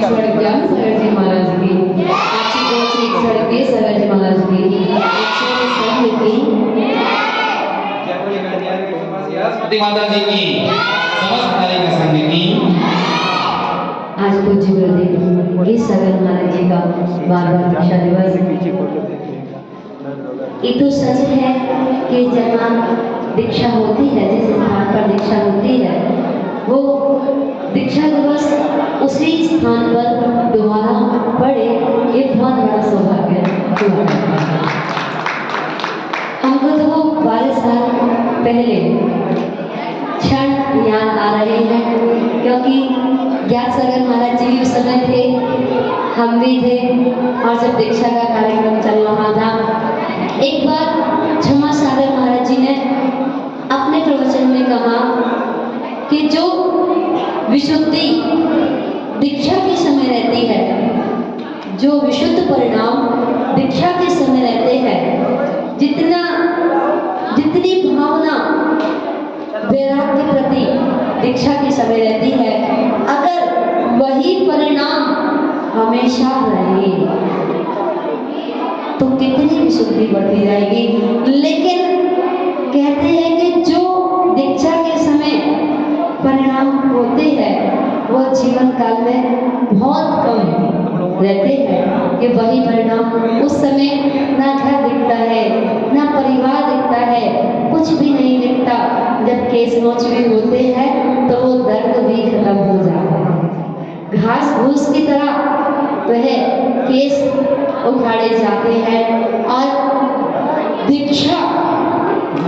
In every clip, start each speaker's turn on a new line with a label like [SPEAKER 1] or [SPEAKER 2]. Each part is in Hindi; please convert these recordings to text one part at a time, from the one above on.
[SPEAKER 1] सड़क ज्ञान सागर जी महाराज की, अच्छी कोच एक सड़क के सागर जी महाराज की, अच्छे संग की
[SPEAKER 2] सरस्वती माता जी की, समस्त नारी का संग की।
[SPEAKER 1] आज पूज्य गुरुदेव ये सागर महाराज जी का 12वां दीक्षा दिवस। ये तो सच है कि जहाँ दीक्षा होती है, जिस स्थान पर दीक्षा होती है, वो दीक्षा दिवस उसी स्थान पर दोबारा पड़े, ये बहुत बड़ा सौभाग्य है। हमको तो वो 12 साल पहले क्षण याद आ रहे हैं, क्योंकि ज्ञान सागर महाराज जी भी उस समय थे, हम भी थे, और जब दीक्षा का कार्यक्रम चल रहा था, एक बार क्षमा सागर महाराज जी ने अपने प्रवचन में कहा कि जो विशुद्धि दीक्षा के समय रहती है, जो विशुद्ध परिणाम दीक्षा के समय रहते हैं, जितनी भावना वैराग्य के प्रति दीक्षा के समय रहती है, अगर वही परिणाम हमेशा रहे तो कितनी विशुद्धि बढ़ती जाएगी। लेकिन कहते हैं कि जो दीक्षा के समय परिणाम होते हैं वो जीवन काल में बहुत कम रहते हैं, कि वही परिणाम उस समय ना घर दिखता है, ना परिवार दिखता है, कुछ भी नहीं दिखता। जब केस नोच भी होते हैं तो वो दर्द भी खत्म हो जाता है, घास फूस की तरह वह केस उखाड़े जाते हैं। और दीक्षा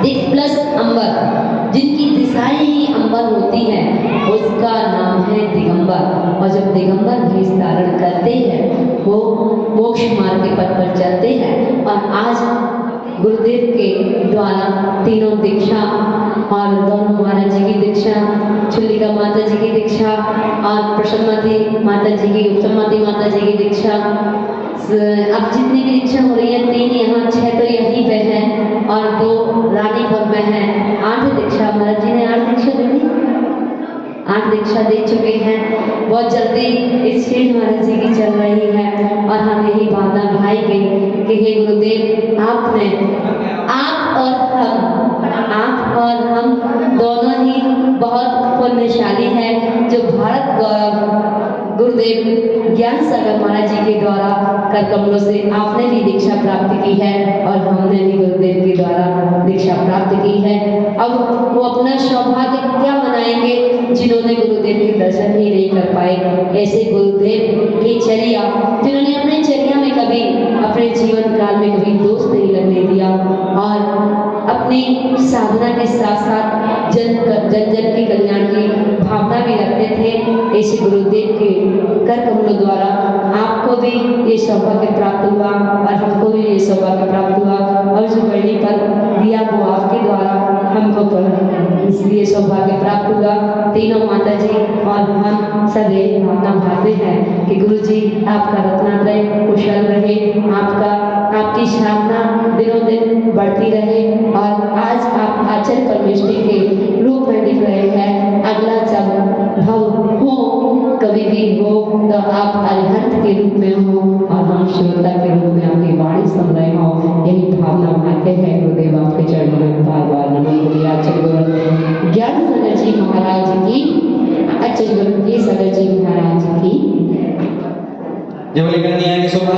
[SPEAKER 1] दिक प्लस अंबर, जिनकी दिशाएं ही अंबर होती हैं, उसका नाम है दिगंबर। और जब दिगंबर भेष धारण करते हैं वो मोक्ष मार्ग के पथ पर चलते हैं। और आज गुरुदेव के द्वारा तीनों दीक्षा, और दोनों महाराज जी की दीक्षा, चुल्लिका माता जी की दीक्षा और प्रसन्नमती माता जी की, उत्तममती माता जी की दीक्षा, अब जितनी भी दीक्षा हो रही है, 3 यहाँ, 6 तो यहीं पे हैं और 2 रानीपुर में हैं। 8 दीक्षा महाराज जी ने 8 दीक्षा दे दी, 8 दीक्षा दे चुके हैं। बहुत जल्दी इस श्री महाराज जी की चल रही है, और हम यही भावना भाई के कि हे गुरुदेव, आपने आप और हम दोनों ही बहुत पुण्यशाली हैं, जो भारत गौरव गुरुदेव ज्ञान सागर महाराज जी के द्वारा कर कमलों से आपने भी दीक्षा प्राप्त की है, और हमने भी गुरुदेव के द्वारा दीक्षा प्राप्त की है। अब वो अपना सौभाग्य क्या मनाएंगे जिन्होंने गुरुदेव के दर्शन ही नहीं कर पाए। ऐसे गुरुदेव की चर्या, जिन्होंने अपने चर्या में कभी, अपने जीवन काल में कभी दोष नहीं लगने दिया, और अपनी साधना के साथ साथ जन जन के कल्याण की भावना भी रखते थे। ऐसे गुरुदेव के कर कमलों द्वारा आपको भी ये सौभाग्य प्राप्त हुआ, और हमको भी ये सौभाग्य प्राप्त हुआ, और जो बड़ी पर दिया वो आपके द्वारा हमको इसलिए सौभाग्य प्राप्त हुआ। तीनों माता जी और हम सब यही भावना भावते हैं कि गुरु जी आपका रत्नात्रय कुशल रहे, आपकी साधना दिनों दिन बढ़ती रहे, और आज आप आचल परमेश्वरी के रूप में दिख रहे हैं। अगला जब भव हो, कभी भी हो, तो आप अरिहंत के रूप में हो, और हम श्रोता के रूप में आपकी वाणी सुन रहे हो। यही भावना भाते हैं। गुरुदेव आपके चरणों में बार बार नमन करिए। आचार्य गुरु ज्ञान सागर जी महाराज की, आचार्य गुरु सागर जी महाराज की।
[SPEAKER 2] जब लेकर